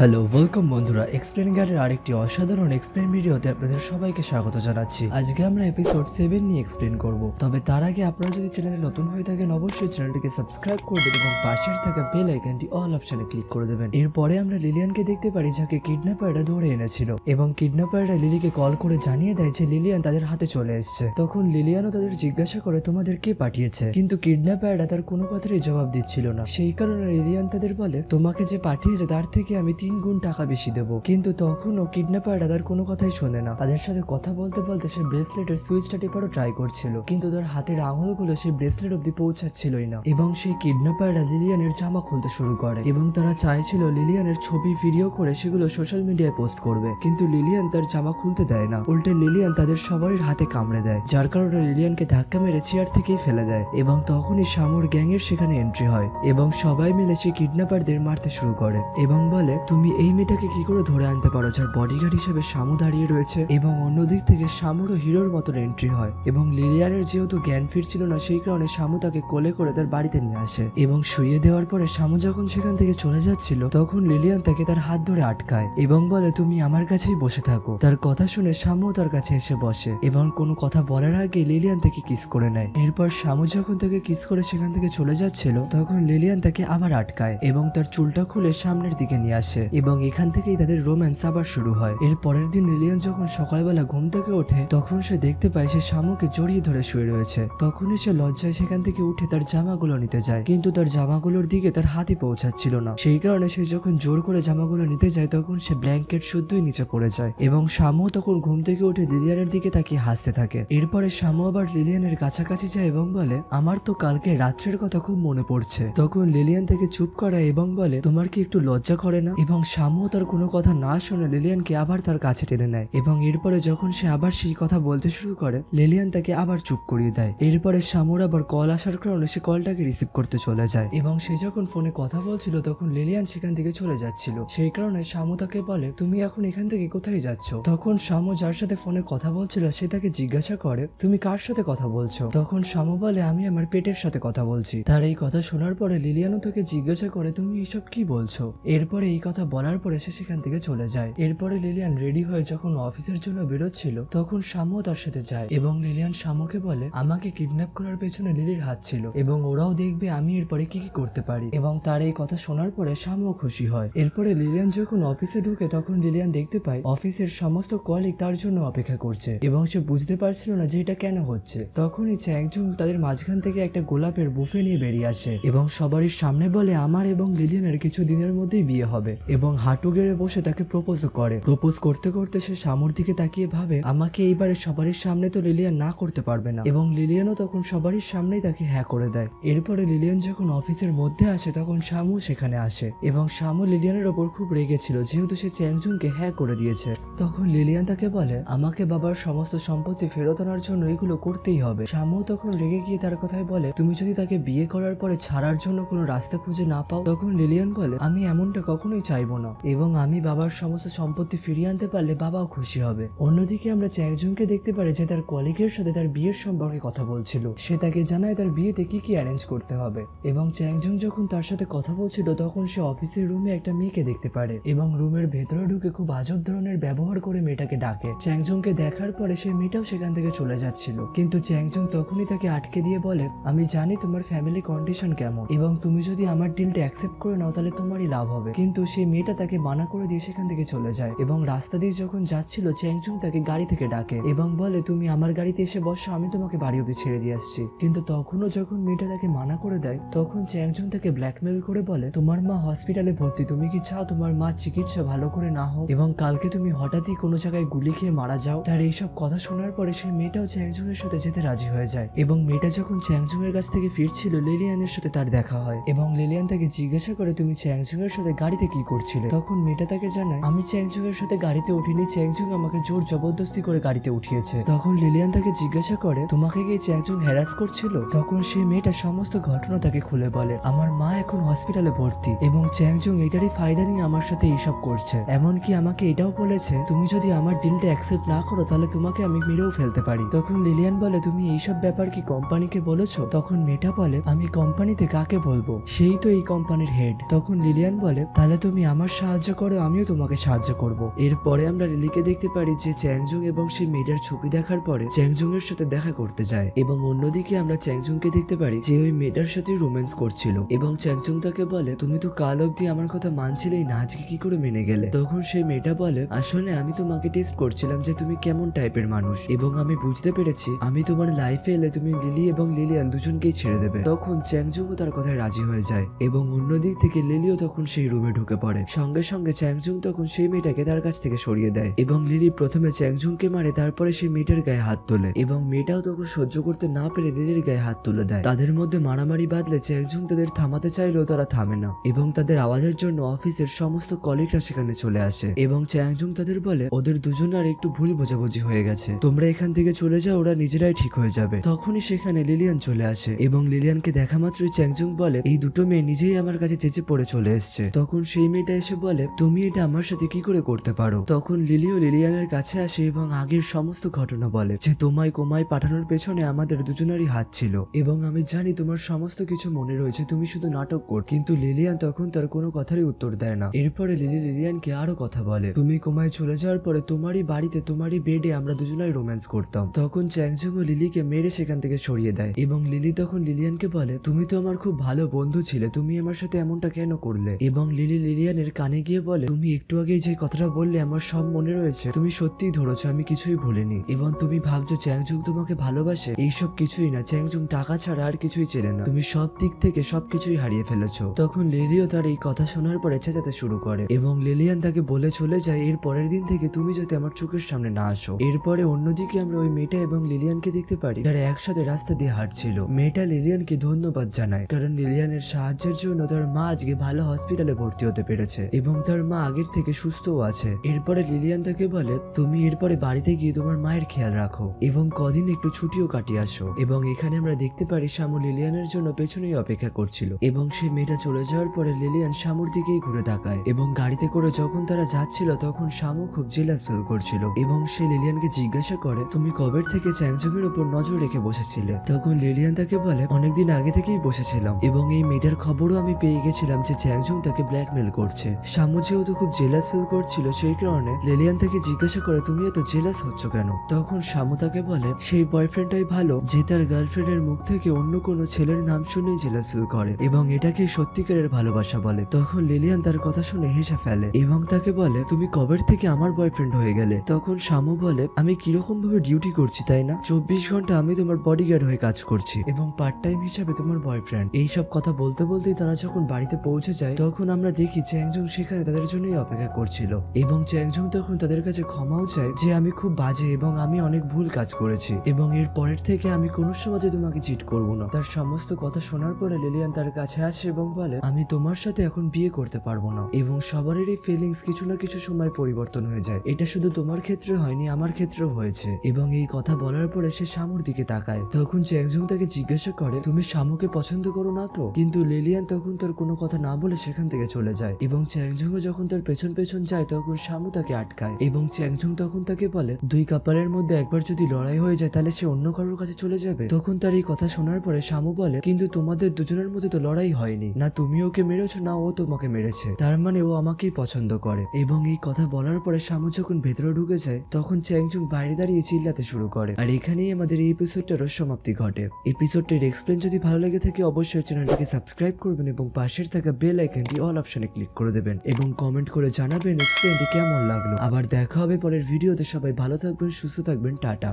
Hello welcome বন্ধুরা, explain গাইডের আরেকটি অসাধারণ এক্সপ্লেন ভিডিওতে আপনাদের সবাইকে স্বাগত জানাচ্ছি। আজকে আমরা এপিসোড 7 নিয়ে এক্সপ্লেন করব। তবে তার আগে আপনারা যদি চ্যানেলে নতুন হয়ে থাকেন অবশ্যই চ্যানেলটিকে সাবস্ক্রাইব করে দেবেন এবং পাশের থাকা বেল আইকনটি অল অপশনে ক্লিক করে দেবেন। এরপরে আমরা লিলিয়ানকে দেখতে পারি যাকে কিডন্যাপাররা ধরে এনেছিল এবং কিডন্যাপাররা লিলিকে কল করে জানিয়ে দেয় যে লিলিয়ান তাদের হাতে চলে এসেছে। তখন লিলিয়ানও তাদের জিজ্ঞাসা করে তোমাদের কে পাঠিয়েছে, কিন্তু কিডন্যাপাররা তার কোনো কথারই জবাব দিচ্ছিল না। সেই কারণে লিলিয়ান তাদের বলে তোমাকে যে পাঠিয়েছে তার থেকে আমি 3 গুণ টাকা বেশি দেবো। কিন্তু তখনও কিডন্যাপাররা তার কোনো কথাই শোনে না। তাদের সাথে কথা বলতে বলতে সে ব্রেসলেটের সুইচটা টিপারও ট্রাই করছিল, কিন্তু তার হাতের আঙুলগুলো সেই ব্রেসলেট অব্দি পৌঁছাচ্ছিলই না। এবং সেই কিডন্যাপাররা লিলিয়ানের জামা খুলতে শুরু করে এবং তারা চাইছিল লিলিয়ানের ছবি ভিডিও করে সেগুলো সোশ্যাল মিডিয়ায় পোস্ট করবে, কিন্তু লিলিয়ান তার জামা খুলতে দেয় না। উল্টে লিলিয়ান তাদের সবারই হাতে কামড়ে দেয়, যার কারণে লিলিয়ানকে ধাক্কা মেরে চেয়ার থেকেই ফেলে দেয়। এবং তখনই শামুর গ্যাংয়ের সেখানে এন্ট্রি হয় এবং সবাই মিলে সেই কিডন্যাপারদের মারতে শুরু করে এবং বলে তুমি এই মেয়েটাকে কি করে ধরে আনতে পারো যার বডিগার্ড হিসেবে শামু দাঁড়িয়ে রয়েছে। এবং অন্যদিক থেকে শামুরও হিরোর মতন এন্ট্রি হয় এবং লিলিয়ানের যেহেতু জ্ঞান ফিরছিল না সেই কারণে শামু তাকে কোলে করে তার বাড়িতে নিয়ে আসে এবং শুয়ে দেওয়ার পরে শামু যখন সেখান থেকে চলে যাচ্ছিল তখন লিলিয়ান তাকে তার হাত ধরে আটকায় এবং বলে তুমি আমার কাছেই বসে থাকো। তার কথা শুনে শামু তার কাছে এসে বসে এবং কোনো কথা বলার আগে লিলিয়ান তাকে কিস করে নেয়। এরপর শামু যখন তাকে কিস করে সেখান থেকে চলে যাচ্ছিল তখন লিলিয়ান তাকে আবার আটকায় এবং তার চুলটা খুলে সামনের দিকে নিয়ে আসে এবং এখান থেকেই তাদের রোম্যান্স আবার শুরু হয়। এর পরের দিন লিলিয়ান যখন সকালবেলা ঘুম থেকে ওঠে তখন সে দেখতে পায় সে শামুকে জড়িয়ে ধরে শুয়ে রয়েছে। তখনই সে লজ্জায় সেখান থেকে উঠে তার জামাগুলো নিতে যায়, কিন্তু তার জামাগুলোর দিকে তার হাতই পৌঁছাচ্ছিল না। সেই কারণে সে যখন জোর করে জামাগুলো নিতে যায় তখন সে ব্ল্যাঙ্কেট শুদ্ধই নিচে পড়ে যায় এবং শামু তখন ঘুম থেকে উঠে লিলিয়ানের দিকে তাকিয়ে হাসতে থাকে। এরপরে শামু আবার লিলিয়ানের কাছাকাছি যায় এবং বলে আমার তো কালকে রাত্রের কথা খুব মনে পড়ছে। তখন লিলিয়ান তাকে চুপ করায় এবং বলে তোমার কি একটু লজ্জা করে না। এবং শামু তার কোনো কথা না শুনে লিলিয়ানকে আবার তার কাছে টেনে নেয় এবং এরপরে যখন সে আবার সেই কথা বলতে শুরু করে লিলিয়ান তাকে আবার চুপ করিয়ে দেয়। এরপরে শামুর আবার কল আসার কারণে সে কলটাকে রিসিভ করতে চলে যায় এবং সে যখন ফোনে কথা বলছিল তখন লিলিয়ান সেখান থেকে চলে যাচ্ছিল। সেই কারণে শামু তাকে বলে তুমি এখন এখান থেকে কোথায় যাচ্ছ। তখন শামু যার সাথে ফোনে কথা বলছিল সে তাকে জিজ্ঞাসা করে তুমি কার সাথে কথা বলছো। তখন শামু বলে আমি আমার পেটের সাথে কথা বলছি। তার এই কথা শোনার পরে লিলিয়ানও তাকে জিজ্ঞাসা করে তুমি এইসব কি বলছো। এরপরে এই কথা বলার পরে সে সেখান থেকে চলে যায়। এরপরে লিলিয়ান রেডি হয়ে যখন অফিসের জন্য বেরোচ্ছিল তখন শামু তার সাথে যায় এবং লিলিয়ান শামুকে বলে আমাকে কিডন্যাপ করার পেছনে লিলির হাত ছিল এবং ওরাও দেখবে আমি এরপরে কি কি করতে পারি। এবং তার এই কথা শোনার পরে শামুও খুশি হয়। এরপরে লিলিয়ান যখন অফিসে ঢুকে তখন লিলিয়ান দেখতে পায় অফিসের সমস্ত কলিগ তার জন্য অপেক্ষা করছে এবং সে বুঝতে পারছিল না যে এটা কেন হচ্ছে। তখনই চ্যাংজুং তাদের মাঝখান থেকে একটা গোলাপের বুফে নিয়ে বেরিয়ে আসে এবং সবারই সামনে বলে আমার এবং লিলিয়ানের কিছু দিনের মধ্যেই বিয়ে হবে এবং হাঁটু গেড়ে বসে তাকে প্রপোজ করে। প্রপোজ করতে করতে সে শামুর দিকে তাকিয়ে ভাবে আমাকে এইবারে সবারই সামনে তো লিলিয়ান না করতে পারবে না এবং লিলিয়ানও তখন সবারই সামনেই তাকে হ্যাঁ করে দেয়। এরপরে লিলিয়ান যখন অফিসের মধ্যে আসে তখন শামু সেখানে আসে এবং শামু লিলিয়ানের ওপর খুব রেগেছিল যেহেতু সে চ্যাংজুংকে হ্যাঁ করে দিয়েছে। তখন লিলিয়ান তাকে বলে আমাকে বাবার সমস্ত সম্পত্তি ফেরত আনার জন্য এগুলো করতেই হবে। শামু তখন রেগে গিয়ে তার কথাই বলে তুমি যদি তাকে বিয়ে করার পরে ছাড়ার জন্য কোনো রাস্তা খুঁজে না পাও। তখন লিলিয়ান বলে আমি এমনটা কখনোই চাইবো না এবং আমি বাবার সমস্ত সম্পত্তি ফিরিয়ে আনতে পারলে বাবাও খুশি হবে। অন্যদিকে আমরা চ্যাংজুংকে দেখতে পারি যে তার কলিগের সাথে তার বিয়ের সম্পর্কে কথা বলছিল। সে তাকে জানায় তার বিয়েতে কি কি অ্যারেঞ্জ করতে হবে এবং চ্যাংজুং যখন তার সাথে কথা বলছিল তখন সে অফিসের রুমে একটা মেয়েকে দেখতে পারে এবং রুমের ভেতরে ঢুকে খুব আজব ধরনের ব্যবহার করে মেয়েটাকে ডাকে। চ্যাংজুংকে দেখার পরে সেই মেয়েটাও সেখান থেকে চলে যাচ্ছিল, কিন্তু চ্যাংজুং তখনই তাকে আটকে দিয়ে বলে আমি জানি তোমার ফ্যামিলি কন্ডিশন কেমন এবং তুমি যদি আমার ডিলটা অ্যাকসেপ্ট করে নাও তাহলে তোমারই লাভ হবে। কিন্তু সেই মেয়েটা তাকে মানা করে দিয়ে সেখান থেকে চলে যায় এবং রাস্তা দিয়ে যখন যাচ্ছিল চ্যাংজুং তাকে গাড়ি থেকে ডাকে এবং বলে তুমি আমার গাড়িতে এসে বসো, আমি তোমাকে বাড়ি অব্দি ছেড়ে দিয়ে আসছি। কিন্তু তখনও যখন মেয়েটা তাকে মানা করে দেয় তখন চ্যাংজুং তাকে ব্ল্যাকমেল করে বলে তোমার মা হসপিটালে ভর্তি, তুমি কি চাও তোমার মা চিকিৎসা ভালো করে না হোক এবং কালকে তুমি হঠাৎই কোনো জায়গায় গুলি খেয়ে মারা যাও। তার এইসব কথা শোনার পরে সেই মেয়েটাও চ্যাংজুং এর সাথে যেতে রাজি হয়ে যায় এবং মেয়েটা যখন চ্যাংজুং এর কাছ থেকে ফিরছিল লিলিয়ানের সাথে তার দেখা হয় এবং লিলিয়ান তাকে জিজ্ঞাসা করে তুমি চ্যাংজুং এর সাথে গাড়িতে কি করছিলে। তখন মেয়েটা তাকে জানায় আমি চ্যাংজুং এর সাথে গাড়িতে উঠিনি, চ্যাংজুং আমাকে জোর জবরদস্তি করে গাড়িতে উঠিয়েছে। তখন লিলিয়ান তাকে জিজ্ঞাসা করে তোমাকে কি চ্যাংজুং হ্যারাস করছিল। তখন সেই মেয়েটা সমস্ত ঘটনা তাকে খুলে বলে আমার মা এখন হসপিটালে ভর্তি এবং চ্যাংজুং এটারই ফায়দা নিয়ে আমার সাথে এইসব করছে। এমনকি আমাকে এটাও বলেছে তুমি যদি আমার ডিলটা অ্যাকসেপ্ট না করো তাহলে তোমাকে আমি মেরেও ফেলতে পারি। তখন লিলিয়ান বলে তুমি এইসব ব্যাপার কি কোম্পানিকে বলেছো। তখন মেয়েটা বলে আমি কোম্পানিতে কাকে বলবো, সেই তো এই কোম্পানির হেড। তখন লিলিয়ান বলে তাহলে তুমি আমার সাহায্য করো আমিও তোমাকে সাহায্য করব। এরপরে আমরা লিলিকে দেখতে পারি যে চ্যাংজুং এবং সেই মেয়েটার ছবি দেখার পরে চ্যাংজুং এর সাথে দেখা করতে যায় এবং অন্যদিকে আমরা চ্যাংজুংকে দেখতে পারি যে ওই মেয়েটার সাথে রোম্যান্স করছিল এবং চ্যাংজুং তাকে বলে তুমি তো কাল অবধি আমার কথা মানছিলেই না, আজকে কি করে মেনে গেলে? তখন সেই মেয়েটা বলে আসলে আমি তোমাকে টেস্ট করছিলাম যে তুমি কেমন টাইপের মানুষ এবং আমি বুঝতে পেরেছি আমি তোমার লাইফে এলে তুমি লিলি এবং লিলিয়ান দুজনকেই ছেড়ে দেবে। তখন চ্যাংজুংও তার কথায় রাজি হয়ে যায় এবং অন্যদিক থেকে লিলিও তখন সেই রুমে ঢুকে পড়ে। সঙ্গে সঙ্গে চ্যাংজুং তখন সেই মেয়েটাকে তার কাছ থেকে সরিয়ে দেয় এবং লিলি প্রথমে চ্যাংজুংকে মারে, তারপরে সেই মেয়েটার গায়ে হাত তোলে এবং মেয়েটাও তখন সহ্য করতে না পেরে লিলির গায়ে হাত তুলে দেয়। তাদের মধ্যে মারামারি বাঁধলে চ্যাংজুং তাদের থামাতে চাইলেও তারা থামে না এবং তাদের আওয়াজের জন্য অফিসের সমস্ত কলিগরা সেখানে চলে আসে এবং চ্যাংজুং তাদের বলে ওদের দুজনের একটু ভুল বোঝাবুঝি হয়ে গেছে, তোমরা এখান থেকে চলে যাও, ওরা নিজেরাই ঠিক হয়ে যাবে। তখনই সেখানে লিলিয়ান চলে আসে এবং লিলিয়ানকে দেখা মাত্রই চ্যাংজুং বলে এই দুটো মেয়ে নিজেই আমার কাছে চেঁচে পড়ে চলে এসছে। তখন সেই মেয়েটা এসে বলে তুমি এটা আমার সাথে কি করে করতে পারো? তখন লিলিও লিলিয়ানের কাছে আসে এবং আগের সমস্ত ঘটনা বলে যে তোমায় কোমায় পাঠানোর পেছনে আমাদের দুজনেরই হাত ছিল এবং আমি জানি তোমার সমস্ত কিছু মনে রয়েছে, তুমি শুধু নাটক কর। কিন্তু লিলিয়ান তখন তার কোনো কথারই উত্তর দেয় না। এরপরে লিলি লিলিয়ানকে আরো কথা বলে তুমি কোমায় চলে যাওয়ার পরে তোমারই বাড়িতে তোমারই বেডে আমরা দুজনাই রোম্যান্স করতাম। তখন চ্যাংজুং ও লিলিকে মেরে সেখান থেকে সরিয়ে দেয় এবং লিলি তখন লিলিয়ানকে বলে তুমি তো আমার খুব ভালো বন্ধু ছিলে, তুমি আমার সাথে এমনটা কেন করলে? এবং লিলি লিলিয়ানের কানে গিয়ে বলে তুমি একটু আগে যে কথাটা বললে আমার সব মনে রয়েছে, তুমি সত্যিই ধরেছো, আমি কিছুই ভুলিনি। এবং তুমি ভাবছো চ্যাংজুং তোমাকে ভালোবাসে, এইসব কিছুই না, চ্যাংজুং টাকা ছাড়া আর কিছুই চেনে না, তুমি সব দিক থেকে সবকিছুই হারিয়ে ফেলেছো। তখন লিলিও তার এই কথা শোনার পরে চেঁচাতে শুরু করে এবং লিলিয়ান তাকে বলে চলে যায় এর পরের দিন থেকে তুমি যাতে আমার চোখের সামনে না আসো। এরপরে অন্যদিকে আমরা ওই মেয়েটা এবং লিলিয়ানকে দেখতে পারি যারা একসাথে রাস্তা দিয়ে হাঁটছিল। মেয়েটা লিলিয়ানকে ধন্যবাদ জানায় কারণ লিলিয়ানের সাহায্যের জন্য তার মা আজকে ভালো হসপিটালে ভর্তি হতে পেরেছে এবং তার মা আগের থেকে সুস্থও আছে। এরপরে লিলিয়ান তাকে বলে তুমি এরপরে বাড়িতে গিয়ে তোমার মায়ের খেয়াল রাখো এবং কদিন একটু ছুটিও কাটিয়ে আসো। এবং এখানে আমরা দেখতে পারি শামু লিলিয়ানের জন্য পেছনেই অপেক্ষা করছিল এবং সে মেয়েটা চলে যাওয়ার পরে লিলিয়ান শামুর দিকেই ঘুরে তাকায় এবং গাড়িতে করে যখন তারা যাচ্ছিল তখন শামু খুব জেলাস ফিল করছিল এবং সে লিলিয়ানকে জিজ্ঞাসা করে তুমি কবের থেকে চ্যাংজুমের উপর নজর রেখে বসেছিলে? তখন লিলিয়ান তাকে বলে অনেকদিন আগে থেকেই বসেছিলাম এবং এই মেয়েটার খবরও আমি পেয়ে গেছিলাম যে চ্যাংজুং তাকে ব্ল্যাকমেল করছে। শামু যেহেতু খুব জেলাস ফিল করছিল সেই কারণে লিলিয়ান তাকে জিজ্ঞাসা করে তুমি এত জেলাস হচ্ছ কেন? তখন শামু তাকে বলে সেই বয়ফ্রেন্ডটাই ভালো যে তার গার্লফ্রেন্ডের মুখ থেকে অন্য কোনো ছেলের নাম শুনেই জেলাস ফিল করে এবং এটাকে সত্যিকারের ভালোবাসা বলে। তখন লিলিয়ান তার কথা শুনে হেসে ফেলে এবং তাকে বলে তুমি কবের থেকে আমার বয়ফ্রেন্ড হয়ে গেলে? তখন শামু বলে আমি কিরকম ভাবে ডিউটি করছি তাই না, 24 ঘন্টা আমি তোমার বডিগার্ড হয়ে কাজ করছি এবং পার্ট টাইম হিসাবে তোমার বয়ফ্রেন্ড। এইসব কথা বলতে বলতেই তারা যখন বাড়িতে পৌঁছে যায় তখন আমরা দেখি চ্যাংজুং সেখানে তাদের জন্যই অপেক্ষা করছিল এবং চ্যাংজুং তখন তাদের কাছে ক্ষমাও চায় যে আমি খুব বাজে এবং আমি অনেক ভুল কাজ করেছি এবং এর পরের থেকে আমি কোনো সময় তোমাকে চিট করব না। তার সমস্ত কথা শোনার পরে লিলিয়ান তার কাছে আসে এবং বলে আমি তোমার সাথে এখন বিয়ে করতে পারবো না এবং সবারই ফিলিংস কিছু না কিছু সময় পরিবর্তন হয়ে যায়, এটা শুধু তোমার ক্ষেত্রে হয়নি আমার ক্ষেত্রেও হয়েছে। এবং এই কথা বলার পরে সে শামুর দিকে তাকায়। তখন চ্যাংজুং তাকে জিজ্ঞাসা করে তুমি শামুকে পছন্দ করো না তো? কিন্তু লিলিয়ান তখন তার কোনো কথা না বলে সেখান থেকে চলে যায় এবং চ্যাংজুংও যখন তার পেছন পেছন যায় তখন শামু তাকে আটকায় এবং চ্যাংজুং তখন তাকে বলে দুই কাপলের মধ্যে একবার যদি লড়াই হয়ে যায় তাহলে সে অন্য কারোর কাছে চলে যাবে। তখন তার এই কথা শোনার পরে শামু বলে কিন্তু তোমাদের দুজনের মধ্যে তো লড়াই হয়নি, না তুমি ওকে মেরেছো না ও তোমাকে মেরেছে, তার মানে ও আমাকেই পছন্দ করে। এবং এই কথা বলার পরে শামু যখন ভেতরে ঢুকে যায় তখন চ্যাংজুং বাইরে দাঁড়িয়ে চিল্লাতে শুরু করে। আর এখানেই আমাদের এই এপিসোডটারও সমাপ্তি ঘটে। এপিসোডটির এক্সপ্লেন যদি ভালো লেগে থাকে অবশ্যই চ্যানেলটিকে সাবস্ক্রাইব করবেন এবং পাশের থাকা বেল আইকনটি অল অপশনে ক্লিক করে দেবেন এবং কমেন্ট করে জানাবেন এক্সপ্লেনটি কেমন লাগলো। আবার দেখা হবে পরের ভিডিওতে, সবাই ভালো থাকবেন, সুস্থ থাকবেন, টাটা।